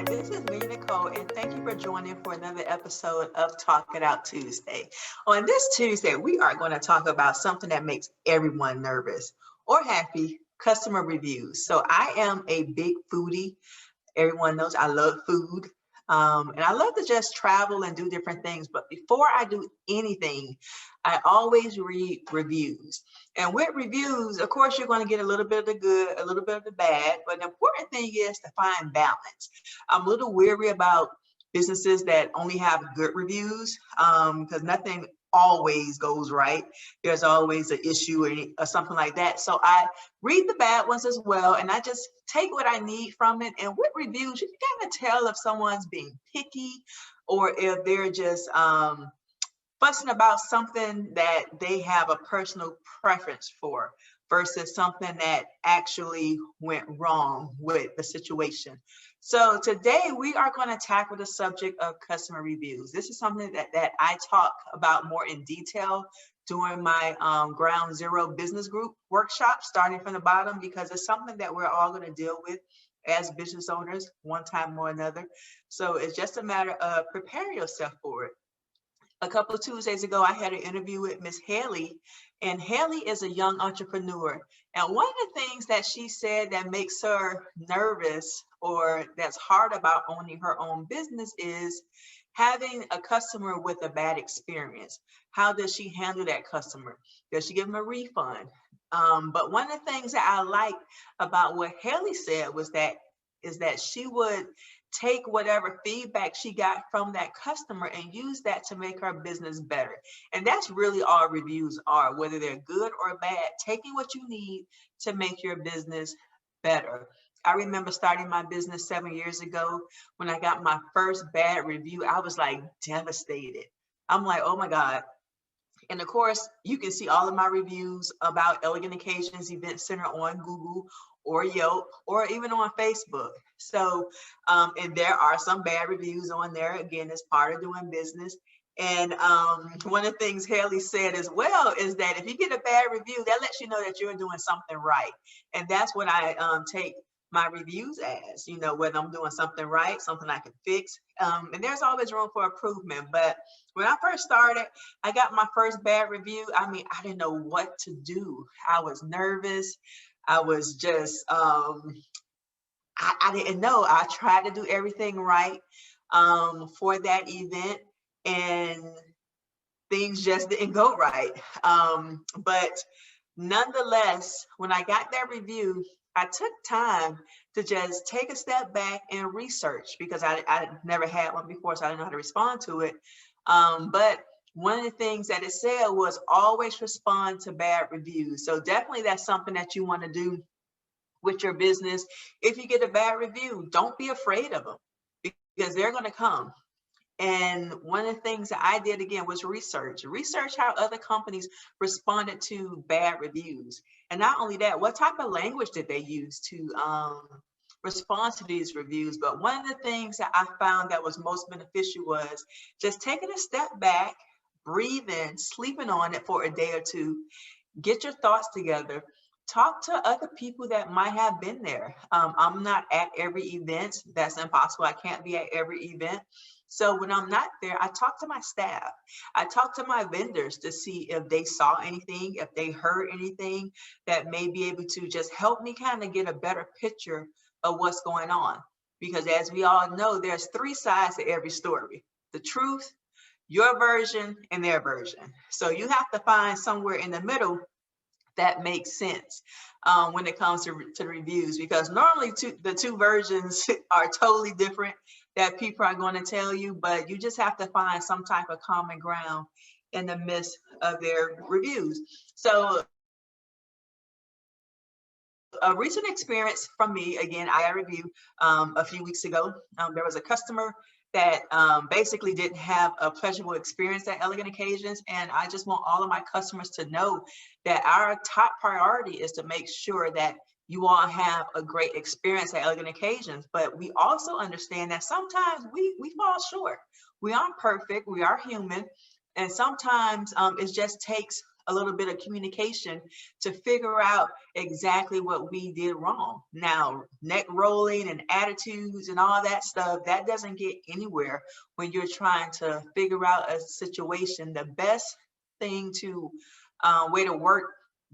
This is me, Nicole, and thank you for joining for another episode of Talk It Out Tuesday. On this Tuesday, we are going to talk about something that makes everyone nervous or happy, customer reviews. So I am a big foodie. Everyone knows I love food. And I love to just travel and do different things. But before I do anything, I always read reviews. And with reviews, of course, you're going to get a little bit of the good, a little bit of the bad. But the important thing is to find balance. I'm a little weary about businesses that only have good reviews because nothing always goes right. There's always an issue or something like that. So I read the bad ones as well, and I just take what I need from it. And with reviews, you can kind of tell if someone's being picky or if they're just fussing about something that they have a personal preference for versus something that actually went wrong with the situation. So today we are going to tackle the subject of customer reviews. This is something that I talk about more in detail during my Ground Zero business group workshop, starting from the bottom, because it's something that we're all going to deal with as business owners one time or another. So it's just a matter of preparing yourself for it. A couple of Tuesdays ago, I had an interview with Miss Haley, and Haley is a young entrepreneur. And one of the things that she said that makes her nervous or that's hard about owning her own business is having a customer with a bad experience. How does she handle that customer? Does she give them a refund? But one of the things that I like about what Haley said is that she would take whatever feedback she got from that customer and use that to make her business better. And that's really all reviews are, whether they're good or bad, taking what you need to make your business better. I remember starting my business 7 years ago. When I got my first bad review, I was like devastated. I'm like, oh my God. And of course, you can see all of my reviews about Elegant Occasions Event Center on Google or Yelp or even on Facebook. So, and there are some bad reviews on there. Again, it's part of doing business. And one of the things Haley said as well is that if you get a bad review, that lets you know that you're doing something right. And that's what I take my reviews as, whether I'm doing something right, something I can fix. And there's always room for improvement. But when I first started, I got my first bad review. I mean, I didn't know what to do. I was nervous. I was just, I didn't know. I tried to do everything right for that event, and things just didn't go right. But nonetheless, when I got that review, I took time to just take a step back and research because I never had one before, so I didn't know how to respond to it. But one of the things that it said was always respond to bad reviews. So definitely that's something that you want to do with your business. If you get a bad review, don't be afraid of them because they're going to come. And one of the things that I did again was research how other companies responded to bad reviews. And not only that, what type of language did they use to respond to these reviews? But one of the things that I found that was most beneficial was just taking a step back, breathing, sleeping on it for a day or two, get your thoughts together. Talk to other people that might have been there. I'm not at every event. That's impossible. I can't be at every event. So when I'm not there, I talk to my staff. I talk to my vendors to see if they saw anything, if they heard anything that may be able to just help me kind of get a better picture of what's going on. Because as we all know, there's three sides to every story: the truth, your version, and their version. So you have to find somewhere in the middle that makes sense when it comes to reviews, because normally the two versions are totally different that people are going to tell you, but you just have to find some type of common ground in the midst of their reviews. So a recent experience from me, again, I reviewed a few weeks ago. There was a customer that basically didn't have a pleasurable experience at Elegant Occasions. And I just want all of my customers to know that our top priority is to make sure that you all have a great experience at Elegant Occasions. But we also understand that sometimes we fall short. We aren't perfect, we are human. And sometimes it just takes a little bit of communication to figure out exactly what we did wrong. Now, neck rolling and attitudes and all that stuff, that doesn't get anywhere when you're trying to figure out a situation. The best thing to way to work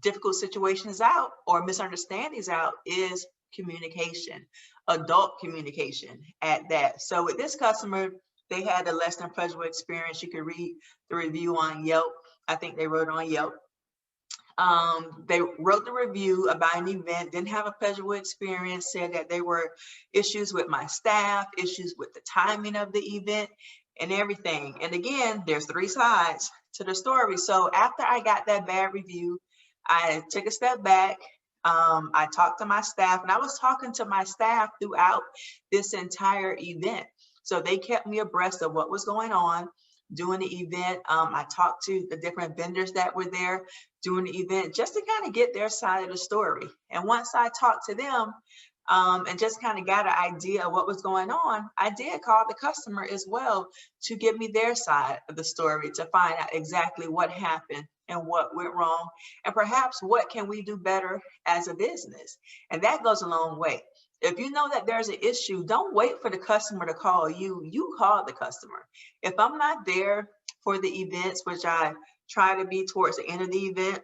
difficult situations out or misunderstandings out is communication, adult communication at that. So with this customer, they had a less than pleasurable experience. You can read the review on Yelp. I think they wrote on Yelp. They wrote the review about an event, didn't have a pleasurable experience, said that there were issues with my staff, issues with the timing of the event and everything. And again, there's 3 sides to the story. So after I got that bad review, I took a step back. I talked to my staff, and I was talking to my staff throughout this entire event. So they kept me abreast of what was going on during the event. I talked to the different vendors that were there during the event just to kind of get their side of the story. And once I talked to them and just kind of got an idea of what was going on, I did call the customer as well to give me their side of the story to find out exactly what happened and what went wrong, and perhaps what can we do better as a business. And that goes a long way. If you know that there's an issue, don't wait for the customer to call you. You call the customer. If I'm not there for the events, which I try to be towards the end of the event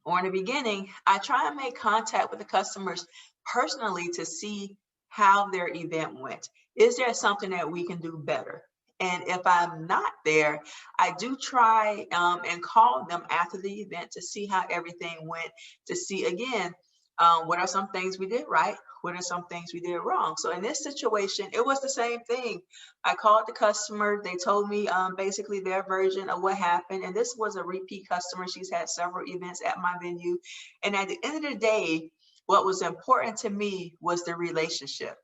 or in the beginning, I try and make contact with the customers personally to see how their event went. Is there something that we can do better? And if I'm not there, I do try and call them after the event to see how everything went, to see again, what are some things we did right? What are some things we did wrong? So in this situation, it was the same thing. I called the customer. They told me basically their version of what happened. And this was a repeat customer. She's had several events at my venue. And at the end of the day, what was important to me was the relationship.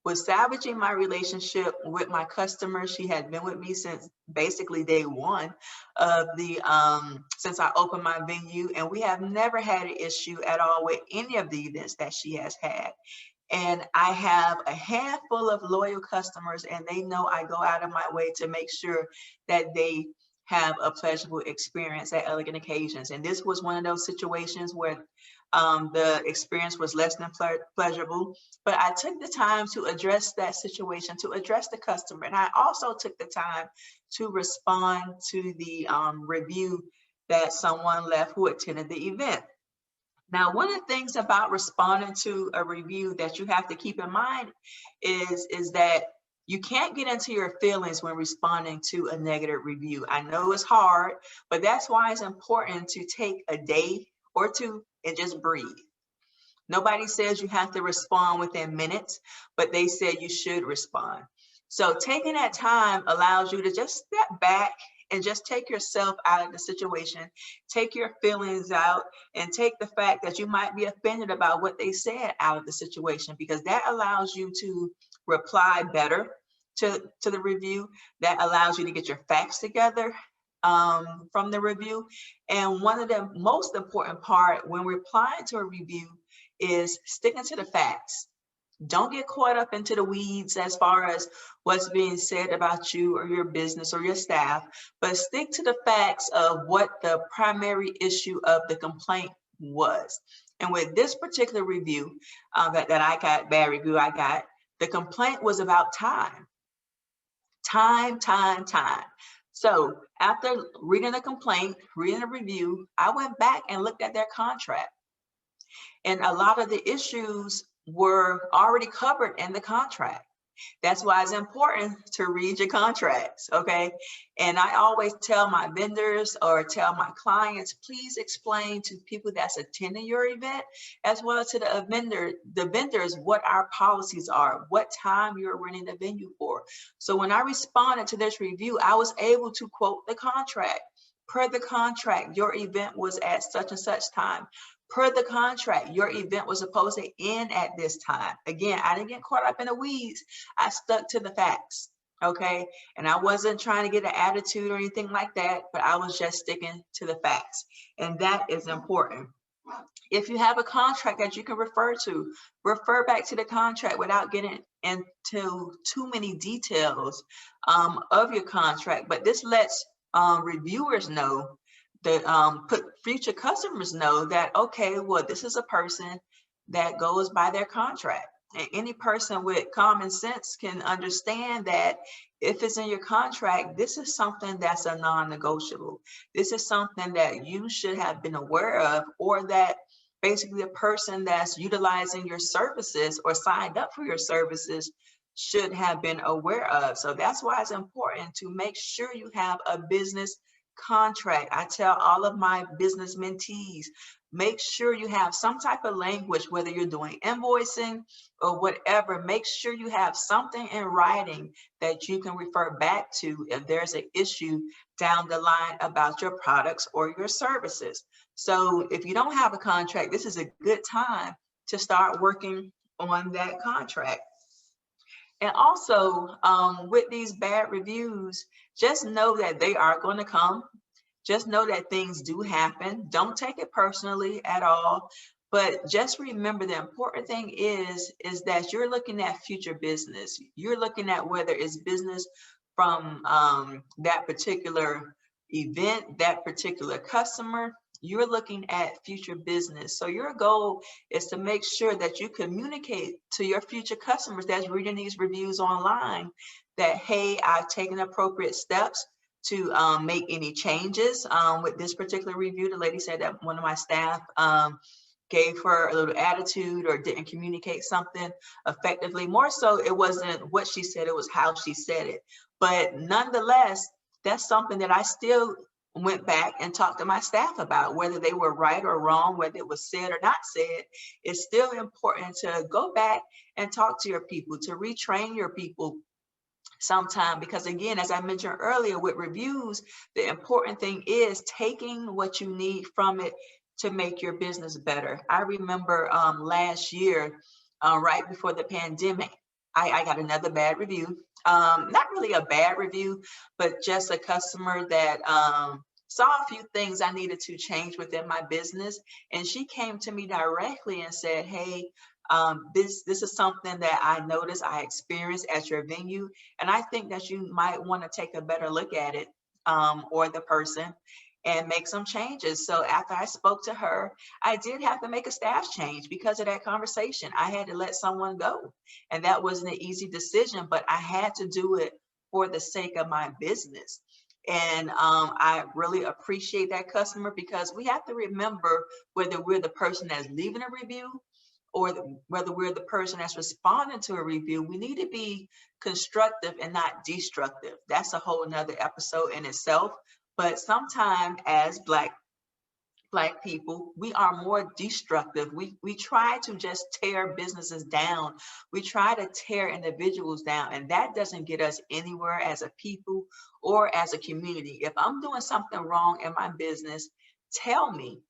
Was salvaging my relationship with my customer. She had been with me since basically day one of the since I opened my venue, and we have never had an issue at all with any of the events that she has had. And I have a handful of loyal customers, and they know I go out of my way to make sure that they have a pleasurable experience at elegant occasions. And this was one of those situations where the experience was less than pleasurable, but I took the time to address that situation, to address the customer. And I also took the time to respond to the review that someone left who attended the event. Now, one of the things about responding to a review that you have to keep in mind is that you can't get into your feelings when responding to a negative review. I know it's hard, but that's why it's important to take a day or two and just breathe. Nobody says you have to respond within minutes, but they said you should respond. So taking that time allows you to just step back and just take yourself out of the situation, take your feelings out, and take the fact that you might be offended about what they said out of the situation, because that allows you to reply better to the review. That allows you to get your facts together from the review. And one of the most important part when replying to a review is sticking to the facts. Don't get caught up into the weeds as far as what's being said about you or your business or your staff, but stick to the facts of what the primary issue of the complaint was. And with this particular review that I got, bad review I got, the complaint was about time. Time. So after reading the complaint, reading the review, I went back and looked at their contract. And a lot of the issues were already covered in the contract. That's why it's important to read your contracts, okay? And I always tell my vendors or tell my clients, please explain to people that's attending your event, as well as to the vendors, what our policies are, what time you're renting the venue for. So when I responded to this review, I was able to quote the contract. Per the contract, your event was at such and such time. Per the contract, your event was supposed to end at this time. Again, I didn't get caught up in the weeds. I stuck to the facts, okay? And I wasn't trying to get an attitude or anything like that, but I was just sticking to the facts. And that is important. If you have a contract that you can refer to, refer back to the contract without getting into too many details of your contract. But this lets reviewers know put future customers know that, okay, well, this is a person that goes by their contract. And any person with common sense can understand that if it's in your contract, this is something that's a non-negotiable. This is something that you should have been aware of, or that basically a person that's utilizing your services or signed up for your services should have been aware of. So that's why it's important to make sure you have a business contract. I tell all of my business mentees, make sure you have some type of language, whether you're doing invoicing or whatever, make sure you have something in writing that you can refer back to if there's an issue down the line about your products or your services. So if you don't have a contract, this is a good time to start working on that contract. And also, with these bad reviews, just know that they are going to come. Just know that things do happen. Don't take it personally at all. But just remember, the important thing is that you're looking at future business. You're looking at whether it's business from that particular event, that particular customer. You're looking at future business. So your goal is to make sure that you communicate to your future customers that's reading these reviews online that, hey, I've taken appropriate steps to make any changes with this particular review. The lady said that one of my staff gave her a little attitude or didn't communicate something effectively. More so, it wasn't what she said, it was how she said it. But nonetheless, that's something that I still went back and talked to my staff about, whether they were right or wrong, whether it was said or not said. It's still important to go back and talk to your people, to retrain your people sometime, because again, as I mentioned earlier with reviews, the important thing is taking what you need from it to make your business better. I remember last year, right before the pandemic, I got another bad review. Not really a bad review, but just a customer that saw a few things I needed to change within my business. And she came to me directly and said, hey, this is something that I noticed, I experienced at your venue, and I think that you might want to take a better look at it, or the person, and make some changes. So after I spoke to her, I did have to make a staff change because of that conversation. I had to let someone go, and that wasn't an easy decision, but I had to do it for the sake of my business. And I really appreciate that customer, because we have to remember, whether we're the person that's leaving a review or whether we're the person that's responding to a review, we need to be constructive and not destructive. That's a whole nother episode in itself. But sometimes as Black people, we are more destructive. We try to just tear businesses down. We try to tear individuals down, and that doesn't get us anywhere as a people or as a community. If I'm doing something wrong in my business, tell me.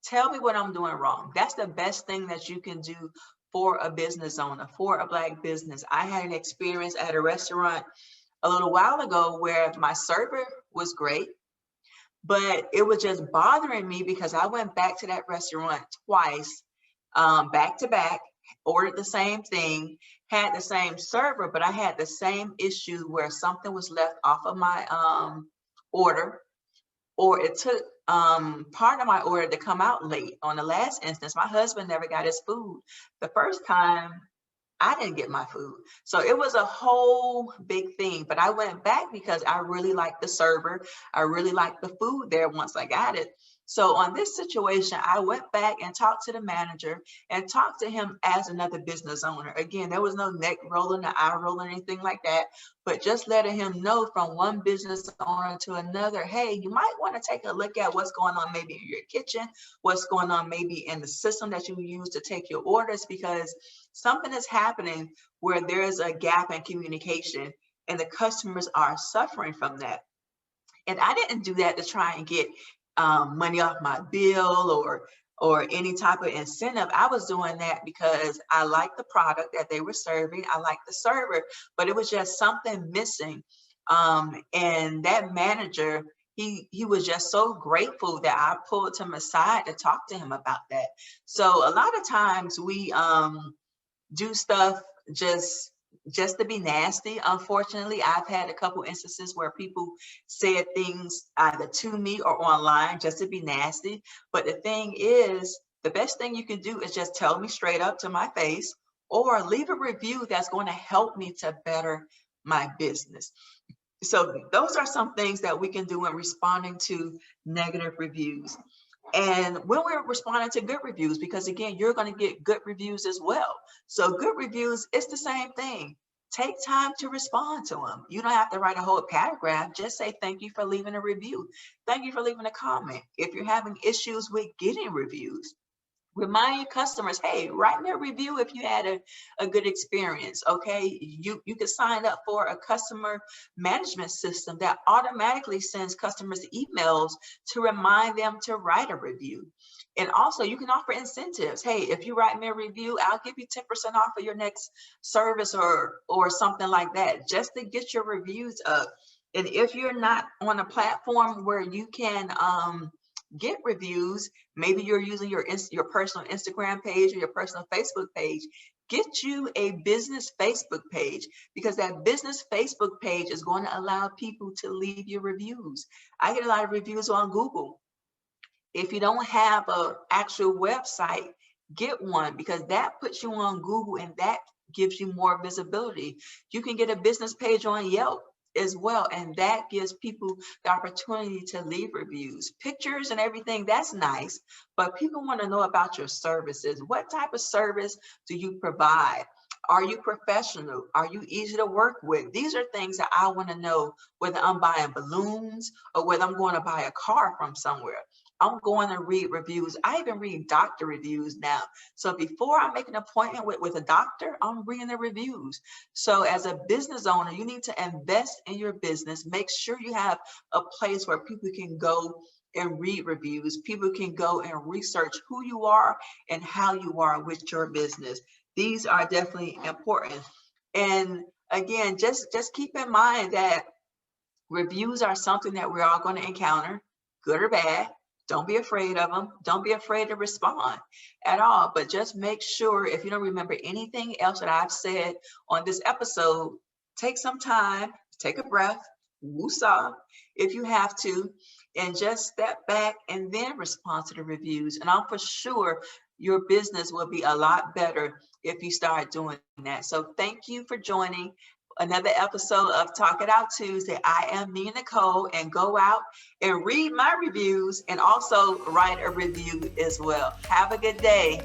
Tell me what I'm doing wrong. That's the best thing that you can do for a business owner, for a Black business. I had an experience at a restaurant a little while ago where my server was great, but it was just bothering me because I went back to that restaurant twice, back to back, ordered the same thing, had the same server, but I had the same issue where something was left off of my order, or it took part of my order to come out late. On the last instance, my husband never got his food. The first time, I didn't get my food. So it was a whole big thing. But I went back because I really liked the server. I really liked the food there once I got it. So on this situation, I went back and talked to the manager and talked to him as another business owner. Again, there was no neck rolling, or eye rolling, anything like that, but just letting him know from one business owner to another, hey, you might want to take a look at what's going on maybe in your kitchen, what's going on maybe in the system that you use to take your orders, because something is happening where there is a gap in communication and the customers are suffering from that. And I didn't do that to try and get money off my bill or any type of incentive. I was doing that because I liked the product that they were serving. I liked the server, but it was just something missing. And that manager, he was just so grateful that I pulled him aside to talk to him about that. So a lot of times we do stuff just just to be nasty. Unfortunately, I've had a couple instances where people said things either to me or online just to be nasty. But the thing is, the best thing you can do is just tell me straight up to my face, or leave a review that's going to help me to better my business. So those are some things that we can do in responding to negative reviews. And when we're responding to good reviews, because again, you're going to get good reviews as well. So good reviews, it's the same thing. Take time to respond to them. You don't have to write a whole paragraph. Just say, thank you for leaving a review. Thank you for leaving a comment. If you're having issues with getting reviews, remind your customers, hey, write me a review if you had a good experience. Okay, you can sign up for a customer management system that automatically sends customers emails to remind them to write a review. And also you can offer incentives. Hey, if you write me a review, I'll give you 10% off of your next service or something like that, just to get your reviews up. And if you're not on a platform where you can get reviews, maybe you're using your personal Instagram page or your personal Facebook page, get you a business Facebook page, because that business Facebook page is going to allow people to leave you reviews. I get a lot of reviews on Google. If you don't have an actual website, get one, because that puts you on Google and that gives you more visibility. You can get a business page on Yelp as well, and that gives people the opportunity to leave reviews. Pictures and everything, that's nice, but people want to know about your services. What type of service do you provide? Are you professional? Are you easy to work with? These are things that I want to know, whether I'm buying balloons or whether I'm going to buy a car from somewhere. I'm going to read reviews. I even read doctor reviews now. So before I make an appointment with a doctor, I'm reading the reviews. So as a business owner, you need to invest in your business. Make sure you have a place where people can go and read reviews. People can go and research who you are and how you are with your business. These are definitely important. And again, just keep in mind that reviews are something that we're all going to encounter, good or bad. Don't be afraid of them. Don't be afraid to respond at all. But just make sure, if you don't remember anything else that I've said on this episode, take some time, take a breath, woosah, if you have to, and just step back and then respond to the reviews. And I'm for sure your business will be a lot better if you start doing that. So thank you for joining another episode of Talk It Out Tuesday. I am Mina, Nicole, and go out and read my reviews and also write a review as well. Have a good day.